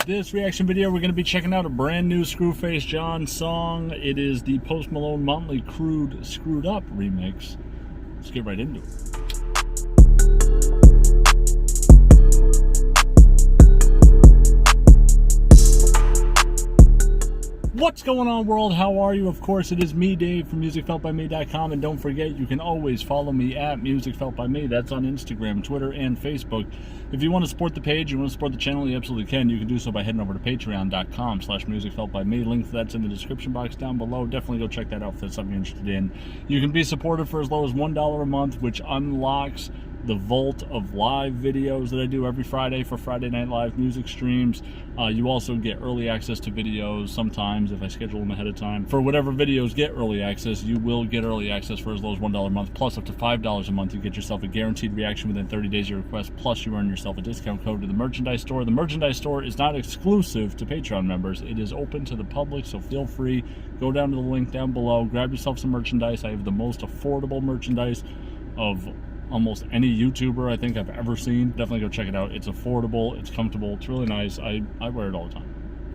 This reaction video, we're going to be checking out a brand new Screwface John song. It is the Post Malone Motley Crue Screwed Up remix. Let's get right into it. What's going on, world? How are you? Of course, it is me, Dave, from musicfeltbyme.com, and don't forget, you can always follow me at musicfeltbyme. That's on Instagram, Twitter, and Facebook. If you want to support the page, you want to support the channel, you absolutely can. You can do so by heading over to patreon.com/musicfeltbyme. Link to that's in the description box down below. Definitely go check that out if that's something you're interested in. You can be supported for as low as $1 a month, which unlocks the vault of live videos that I do every Friday for Friday Night Live music streams. You also get early access to videos sometimes if I schedule them ahead of time. For whatever videos get early access, you will get early access for as low as $1 a month, plus up to $5 a month. You get yourself a guaranteed reaction within 30 days of your request, plus you earn yourself a discount code to the merchandise store. The merchandise store is not exclusive to Patreon members. It is open to the public, so feel free. Go down to the link down below, grab yourself some merchandise. I have the most affordable merchandise of almost any YouTuber I think I've ever seen. Definitely go check it out. It's affordable, it's comfortable, it's really nice. I wear it all the time.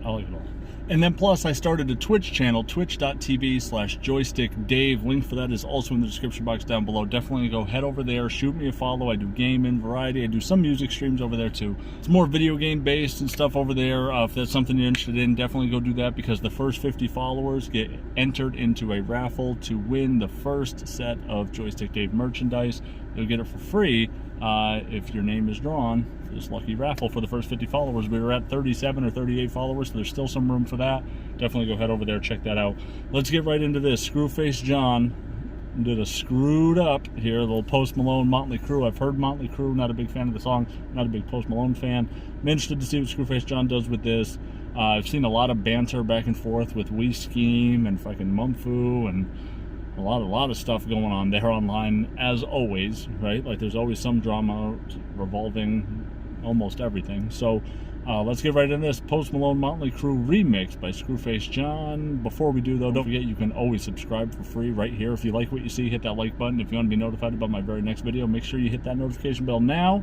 I like it all. And then plus I started a Twitch channel, twitch.tv/joystickdave. Link for that is also in the description box down below. Definitely go head over there, shoot me a follow. I do gaming, variety. I do some music streams over there too. It's more video game based and stuff over there. If that's something you're interested in, definitely go do that, because the first 50 followers get entered into a raffle to win the first set of Joystick Dave merchandise. You'll get it for free if your name is drawn for this lucky raffle for the first 50 followers. We were at 37 or 38 followers, so there's still some room for that. Definitely go head over there, check that out. Let's get right into this. Screwface John did a Screwed Up here, a little Post Malone, Motley Crue. I've heard Motley Crue, not a big fan of the song, not a big Post Malone fan. I'm interested to see what Screwface John does with this. I've seen a lot of banter back and forth with We Scheme and fucking Mumfu and a lot of stuff going on there online, as always, right? Like there's always some drama revolving almost everything. So let's get right into this Post Malone Motley Crue remix by Screwface John. Before we do though, don't forget you can always subscribe for free right here. If you like what you see, hit that like button. If you want to be notified about my very next video, make sure you hit that notification bell now.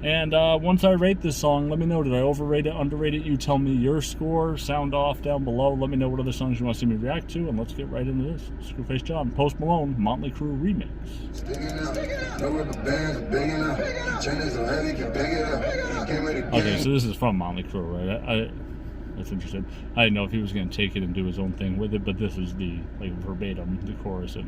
And once I rate this song, let me know, did I overrate it, underrate it? You tell me your score, sound off down below. Let me know what other songs you want to see me react to, and let's get right into this. Screwface John, Post Malone, Motley Crue remix. Okay, so this is from Motley Crue, right? That's interesting. I didn't know if he was going to take it and do his own thing with it, but this is the, like, verbatim, the chorus in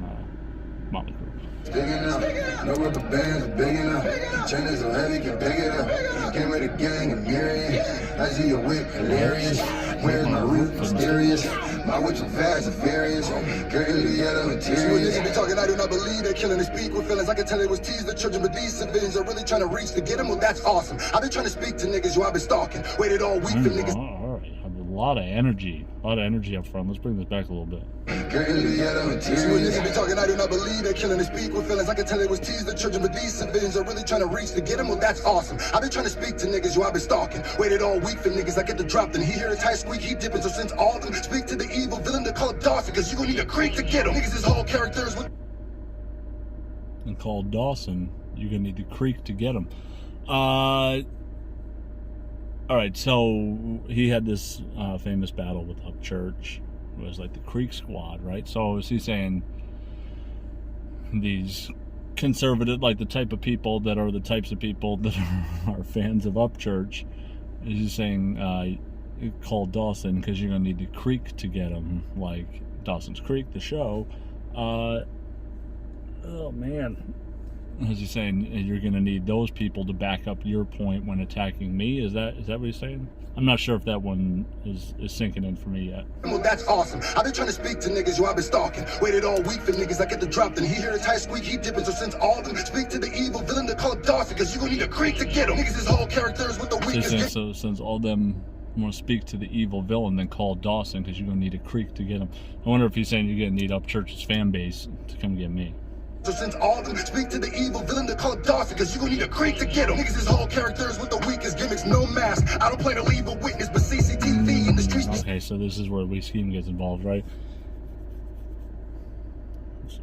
Motley Crue. Digging up, no rubber bands, big enough. Chains so heavy, can pick it up. Came with a gang of myriad. I see your whip, hilarious. Where's my roof, mysterious. My whip so fast and furious. Currently yellow materials. Niggas be talking, I do not believe they're killing. They speak with feelings. I can tell it was teased the children, but these civilians are really trying to reach to get them. Well, that's awesome. I've been trying to speak to niggas, I've been stalking. Waited all week for niggas. All right, a lot of energy up front. Let's bring this back a little bit. Currently yellow materials. Niggas be talking, I do not believe they're killing. They speak with feelings. I can tell it was teased the children, but these civilians are really trying to reach to get them. Well, that's awesome. I've been trying to speak to niggas, I've been stalking. Waited all week for niggas, I get the drop. Then he hear a tight squeak, he dipping. So since all of them speak to the evil villain to call up Dawson, cause you gon' need a creek to get him. Niggas, his whole character is with. And called Dawson, you're gonna need the creek to get him. Alright, so he had this famous battle with Upchurch. It was like the Creek Squad, right? So is he saying these conservative, like the type of people that are the types of people that are fans of Upchurch, is he saying call Dawson because you're going to need the creek to get him, like Dawson's Creek, the show. Oh man. Is he saying you're going to need those people to back up your point when attacking me? Is that what he's saying? I'm not sure if that one is sinking in for me yet. Well, that's awesome. I've been trying to speak to niggas, I've been stalking. Waited all week for niggas, I get the drop. Then he hear a tight squeak, he dipping. So since all of them speak to the evil villain to call up Dawson, cause you gon' need a creek to get him. Niggas, his whole character is with the weakest. So since all of them want to speak to the evil villain, then call Dawson because you're going to need a creek to get him. I wonder if he's saying you're going to need Upchurch's fan base to come get me. So since all of them speak to the evil villain to call up Dawson, cause you gon' need a creek to get him. Niggas, his whole character is with the weakest gimmicks, no mask. I don't play to leave a witness, but CCTV in the streets. Okay, so this is where We Scheme gets involved, right?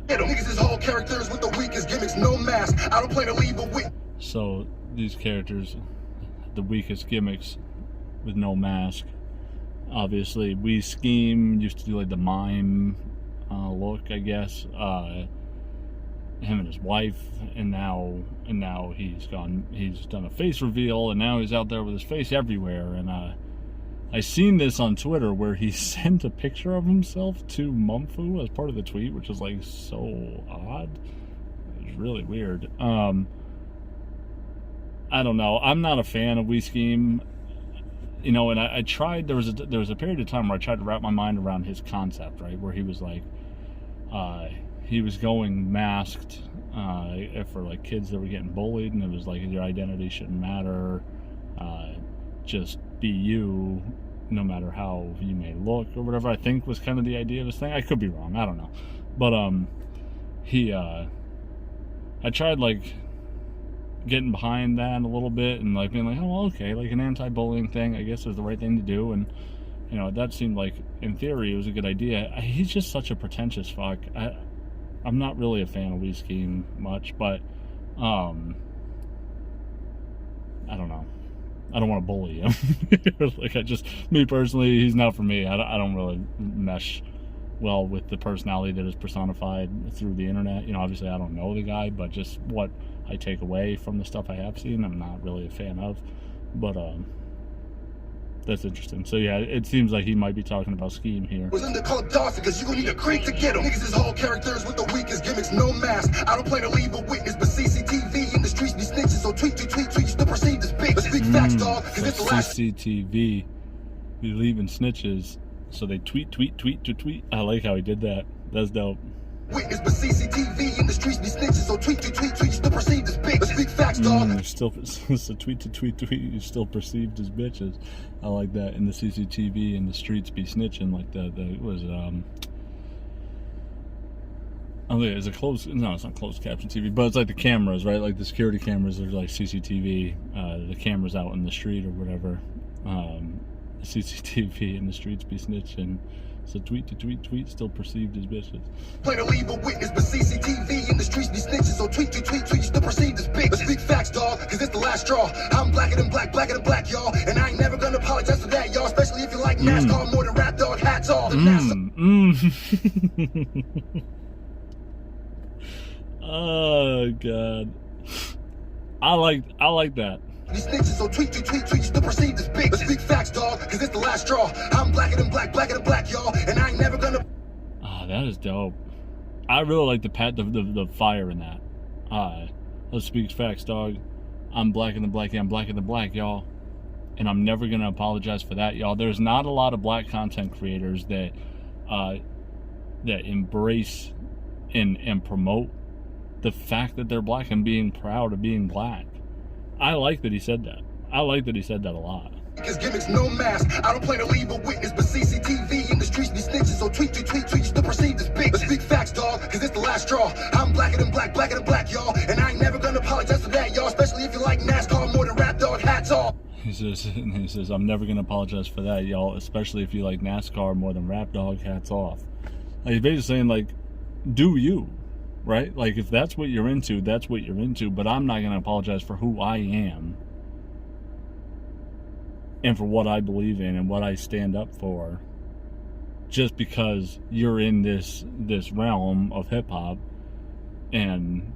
Get him. Niggas, his whole character is with the weakest gimmicks, no mask. I don't play to leave a witness. So these characters, the weakest gimmicks, with no mask. Obviously, We Scheme used to do like the mime look, I guess. Him and his wife, and now he's done a face reveal, and now he's out there with his face everywhere. And I seen this on Twitter where he sent a picture of himself to Mumfu as part of the tweet, which is like so odd. It's really weird. I don't know. I'm not a fan of We Scheme. You know, and I tried, there was a period of time where I tried to wrap my mind around his concept, right? Where he was like, he was going masked for like kids that were getting bullied, and it was like, your identity shouldn't matter, just be you, no matter how you may look, or whatever. I think was kind of the idea of this thing. I could be wrong, I don't know. But I tried like getting behind that a little bit, and like being like, oh, okay, like an anti-bullying thing, I guess, is the right thing to do. And you know, that seemed like, in theory, it was a good idea. He's just such a pretentious fuck. I'm not really a fan of We Scheme much, but I don't know. I don't want to bully him. Like, me personally, he's not for me. I don't really mesh well with the personality that is personified through the internet. You know, obviously I don't know the guy, but just what I take away from the stuff I have seen, I'm not really a fan of. But that's interesting. So yeah, it seems like he might be talking about Scheme here. Was in the club Dawson, cause you gon' need a creek to get him. Niggas is whole characters with the weakest gimmicks, no mask. I don't plan to leave a witness, but CCTV in the streets be snitches, so tweet, you still perceived as big. Let's speak facts, dog, cause it's the last. CCTV be leaving snitches, so they tweet. I like how he did that. That's dope. Witness, but CCTV in the streets be snitches, so tweet, you still perceived as big. Let's speak facts, dog. You're still, so tweet, you're still perceived as bitches. I like that. In the CCTV in the streets be snitching, like the was it, oh, yeah, is it closed? No, it's not closed caption TV, but it's like the cameras, right? Like the security cameras are like CCTV. The cameras out in the street or whatever. CCTV in the streets be snitching. So tweet, still perceived as bitches. Play to leave a witness, but CCTV in the streets be snitches, so tweet, you still perceived as big. Let's speak facts, dog, cause it's the last straw. I'm blacker than black, y'all, and I ain't never gonna apologize for that, y'all, especially if you like NASCAR more than rap, dog, hats off. Oh, God. I like that. These snitches, so tweet, you still perceived as big. Let's speak facts, dog, cause it's the last straw. I'm blacker than black, y'all, and I ain't never gonna. That is dope. I really like the fire in that. Let's speak facts, dog. I'm blacker than black, y'all, and I'm never gonna apologize for that, y'all. There's not a lot of black content creators that embrace and promote the fact that they're black and being proud of being black. I like that he said that. I like that he said that a lot. Cause gimmicks, no mask. I don't plan to leave a witness, but CCTV in the streets be snitches, so tweet, you still perceived as big. Let's speak facts, dog, cause it's the last straw. I'm blacker than black, y'all, and I ain't never gonna apologize for that, y'all, especially if you like NASCAR more than rap, dog, hats off. He says, I'm never gonna apologize for that, y'all, especially if you like NASCAR more than rap, dog, hats off. Like, he's basically saying, like, do you, right? Like, if that's what you're into, that's what you're into, but I'm not gonna apologize for who I am and for what I believe in and what I stand up for, just because you're in this realm of hip-hop and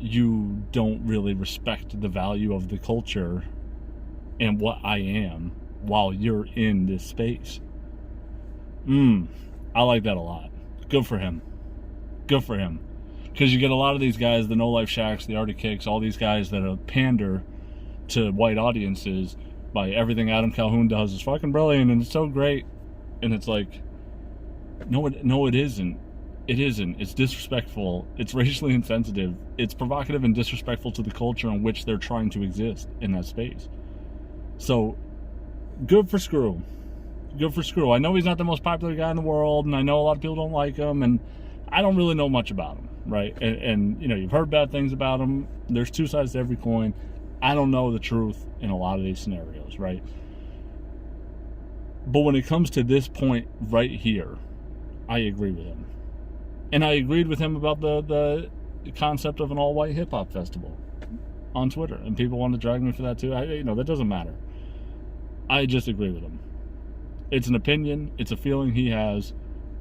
you don't really respect the value of the culture and what I am while you're in this space. I like that a lot. Good for him. Because you get a lot of these guys, the No Life Shacks, the Arctic Kicks, all these guys that pander to white audiences by everything Adam Calhoun does is fucking brilliant and it's so great. And it's like, no, it isn't. It isn't. It's disrespectful. It's racially insensitive. It's provocative and disrespectful to the culture in which they're trying to exist in that space. So, good for Scru. I know he's not the most popular guy in the world, and I know a lot of people don't like him, and I don't really know much about him, right? And you know, you've heard bad things about him. There's two sides to every coin. I don't know the truth in a lot of these scenarios, right? But when it comes to this point right here, I agree with him. And I agreed with him about the concept of an all-white hip-hop festival on Twitter. And people want to drag me for that too. That doesn't matter. I just agree with him. It's an opinion. It's a feeling he has.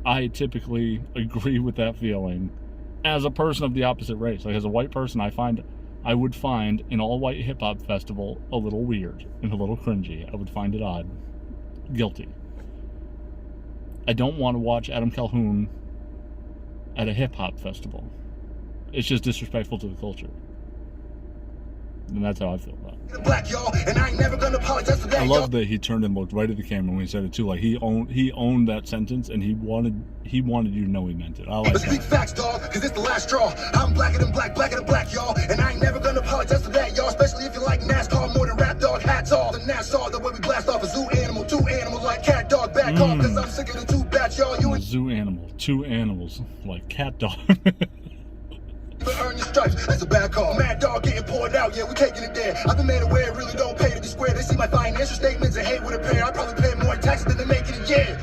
I typically agree with that feeling as a person of the opposite race. Like, as a white person, I would find an all-white hip-hop festival a little weird and a little cringy. I would find it odd. Guilty. I don't want to watch Adam Calhoun at a hip-hop festival. It's just disrespectful to the culture. And that's how I feel about it. Black, y'all, and I ain't never gonna apologize for that. I love that he turned and looked right at the camera when he said it too. Like, he owned that sentence, and he wanted you to know he meant it. I like But speak that. facts, dog, cause it's the last straw. I'm blacker than black, y'all, and I ain't never gonna apologize for that, y'all. Especially if you like NASCAR more than rap, dog. Hats off, the Nassau, the way we blast off a zoo animal, two animals like cat, dog. Back off, cause I'm sick of the two bats, y'all. You A zoo animal, two animals like cat dog. earn your stripes, that's a bad call. Mad dog getting poured out, yeah, we taking it there. I've been made aware, it really don't pay to be square. They see my financial statements and hate with a pair. I probably pay more in taxes than they make in a year.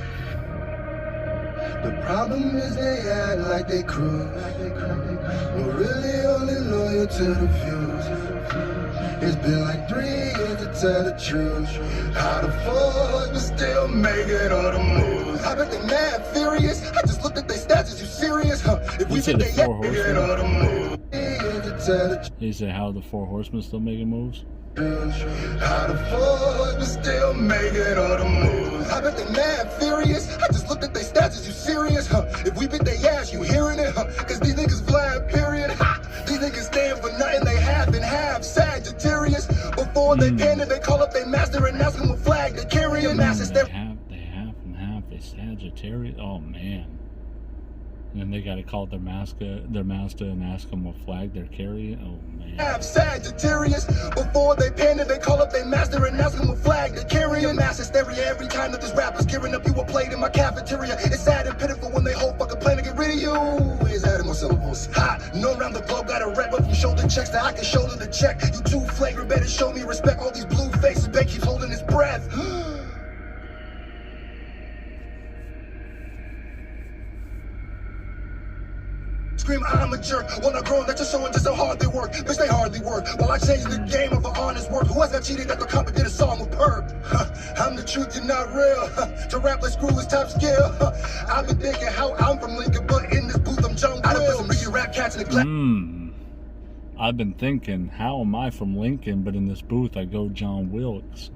The problem is they act like they crew, but really only loyal to the views. It's been like 3 years to tell the truth. How the fuck but still making all the moves? I bet they mad furious. I just looked at their stats, is you serious? Huh? If we said think the they Four making all the moves. He said how the Four Horsemen still making moves. How the fuck but still making all the moves? I bet they mad furious. I just looked at their stats, is you serious? Huh? If we bit they ass, you hearing it? Huh? Cause these niggas Vlad, period. Ha! These niggas stand for nothing, they half and half. Sagittarius. Before they panic, they call up their master and ask him what flag they carry. A master They half and half. They Sagittarius. Oh man. And then they got to call their master and ask them what flag they're carrying. Oh man. Have Sagittarius. Before they panic, they call up their master and ask him what flag they carry. A mass hysteria every time that this rapper's gearing up. You were played in my cafeteria. It's sad and pitiful when they whole fucking plan to get rid of you. Is adding more syllables. Ha! No around the globe got a rep up from shoulder checks that I can shoulder the check. You too flagrant, better show me respect. All these blue faces, Ben keeps holding his breath. Scream, I'm a jerk. When I grow, that's just showing just how hard they work. Bitch, they hardly work. While I change the game of an honest work. Who has got cheated at the company did a song with Perp? I'm the truth, you're not real. To rap like Scru is top skill. I've been thinking how I'm from Lincoln, but in this booth I'm John I done put some rap cats in the glass. I've been thinking, how am I from Lincoln, but in this booth I go John Wilkes.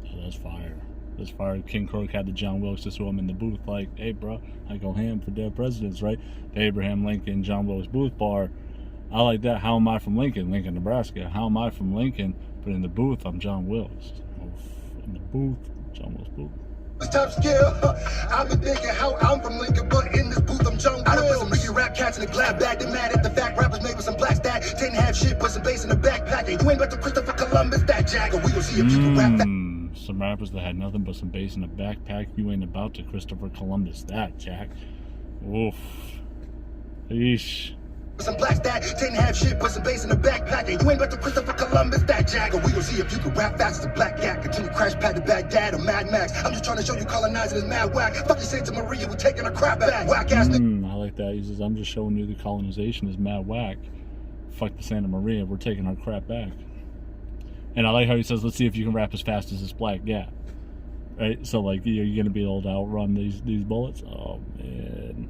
Oh, that's fire. As far as King Croak had the John Wilkes to sue him in the booth, like, hey, bro, I go ham for dead presidents, right? The Abraham Lincoln, John Wilkes booth bar. I like that. How am I from Lincoln? Lincoln, Nebraska. How am I from Lincoln? But in the booth, I'm John Wilkes. In the booth, John Wilkes booth. Top skill. I've been thinking how I'm from Lincoln, but in this booth I'm John Wilkes. I done put some rap cats in the glad bag. They mad at the fact rappers made with some black stack. Didn't have shit, put some bass in the backpack. You ain't about to Christopher Columbus that jack. We gon' see if you can rap that. Some rappers that had nothing but some bass in a backpack. You ain't about to Christopher Columbus that, Jack. Oof. Eesh. Some black stack, didn't have shit, put some bass in the backpack. You ain't about to Christopher Columbus that jack. We gon' see if you can rap fast as a black cat. Continue crash pad to Baghdad or Mad Max. I'm just trying to show you colonizing is mad whack. Fuck you say to Maria, we taking a crap back. Whack ass nigga. I like that. He says, I'm just showing you the colonization is mad whack. Fuck the Santa Maria, we're taking our crap back. And I like how he says, let's see if you can rap as fast as this black gap. Right? So, like, you're going to be able to outrun these bullets? Oh, man.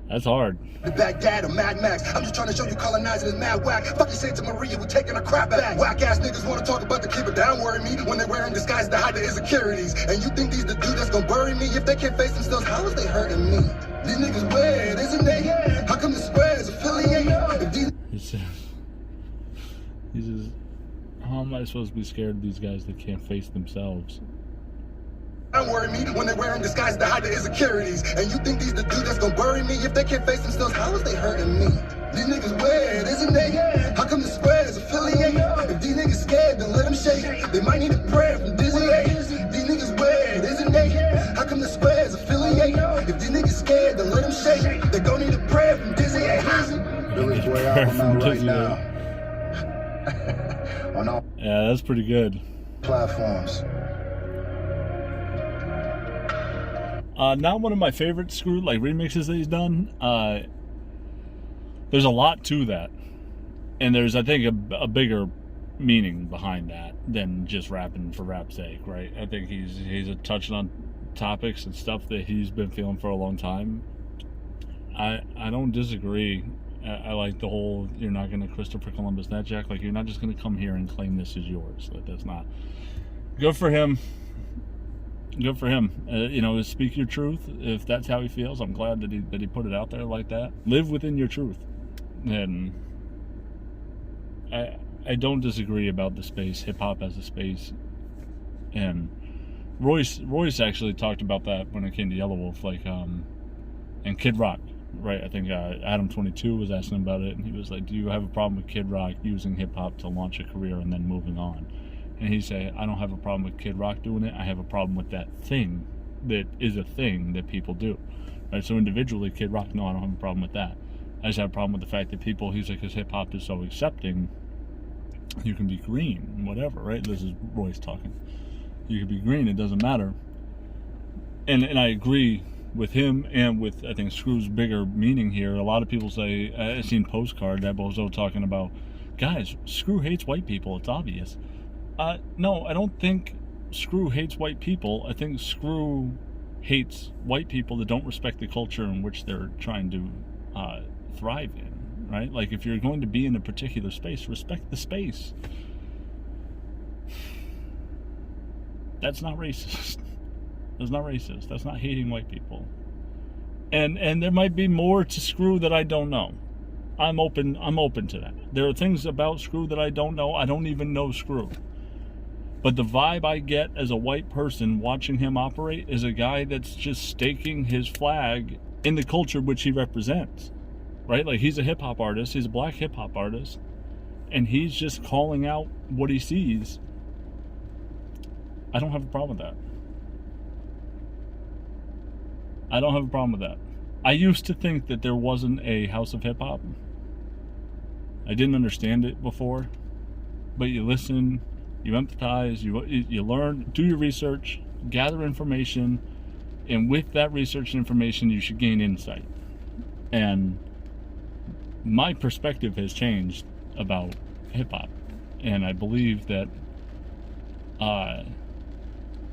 That's hard. Baghdad or Mad Max. I'm just trying to show you colonizing is mad whack. Fuck you say to Maria, we taking a crap back. Whack ass niggas want to talk about the kid, but don't worry me when they're wearing disguises to hide their insecurities. And you think these the dude that's gonna bury me? If they can't face themselves, how is they hurting me? These niggas weird, isn't they? How come the squares affiliate? If these he says, how am I supposed to be scared of these guys that can't face themselves? don't worry me when they're wearing disguises to hide their insecurities. And you think these the dude that's gonna bury me? If they can't face themselves, how is they hurting me? These niggas weird, isn't they? How come the squares affiliate? If these niggas scared, then let them shake. They might need a prayer from Disney. These niggas weird, isn't they? How come the squares affiliate? If these niggas scared, then let them shake. They gon' need a prayer from Disney. Village Boy album out right now. On all Yeah, that's pretty good. platforms. Not one of my favorite Scru like remixes that he's done. There's a lot to that, and there's I think a bigger meaning behind that than just rapping for rap's sake, right? I think he's touching on topics and stuff that he's been feeling for a long time. I don't disagree. I like the whole, you're not going to Christopher Columbus that, Jack. Like, you're not just going to come here and claim this is yours. Like, that's not good for him. Good for him. Speak your truth. If that's how he feels, I'm glad that he put it out there like that. Live within your truth. And I don't disagree about the space, hip hop as a space. And Royce actually talked about that when it came to Yellow Wolf, and Kid Rock, right? I think Adam 22 was asking about it, and he was like, "Do you have a problem with Kid Rock using hip hop to launch a career and then moving on?" And he said, "I don't have a problem with Kid Rock doing it. I have a problem with that thing that is a thing that people do." Right? So individually, Kid Rock, no, I don't have a problem with that. I just have a problem with the fact that people, he's like, his hip hop is so accepting. You can be green, whatever, right? This is Royce talking. You can be green, it doesn't matter. And I agree with him and with, I think, Scru's bigger meaning here. A lot of people say, I've seen Postcard, that bozo talking about, guys, Scru hates white people, it's obvious. No, I don't think Scru hates white people. I think Scru hates white people that don't respect the culture in which they're trying to thrive in, right? Like, if you're going to be in a particular space, respect the space. That's not racist. That's not racist. That's not hating white people. And there might be more to Scru that I don't know. I'm open to that. There are things about Scru that I don't know. I don't even know Scru. But the vibe I get as a white person watching him operate is a guy that's just staking his flag in the culture which he represents. Right? Like, he's a hip-hop artist. He's a black hip-hop artist. And he's just calling out what he sees. I don't have a problem with that. I don't have a problem with that. I used to think that there wasn't a house of hip-hop. I didn't understand it before. But you listen, you empathize, you learn, do your research, gather information, and with that research and information, you should gain insight. And my perspective has changed about hip-hop. And I believe that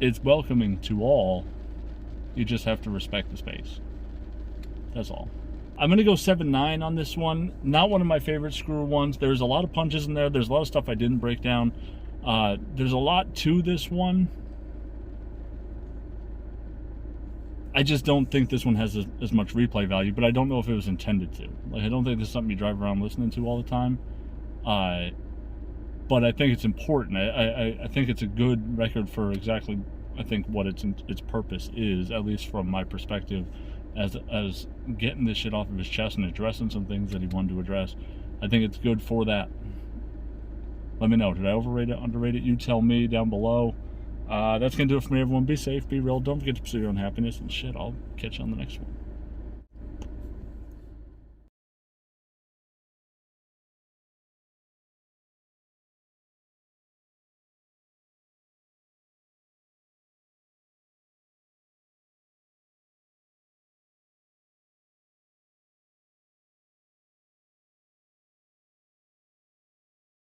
it's welcoming to all. You just have to respect the space. That's all. I'm going to go 7-9 on this one. Not one of my favorite Scru ones. There's a lot of punches in there. There's a lot of stuff I didn't break down. There's a lot to this one. I just don't think this one has as much replay value, but I don't know if it was intended to. Like, I don't think this is something you drive around listening to all the time. But I think it's important. I think it's a good record for exactly, I think, what its purpose is, at least from my perspective, as getting this shit off of his chest and addressing some things that he wanted to address. I think it's good for that. Let me know. Did I overrate it, underrate it? You tell me down below. That's going to do it for me, everyone. Be safe, be real. Don't forget to pursue your own happiness and shit. I'll catch you on the next one.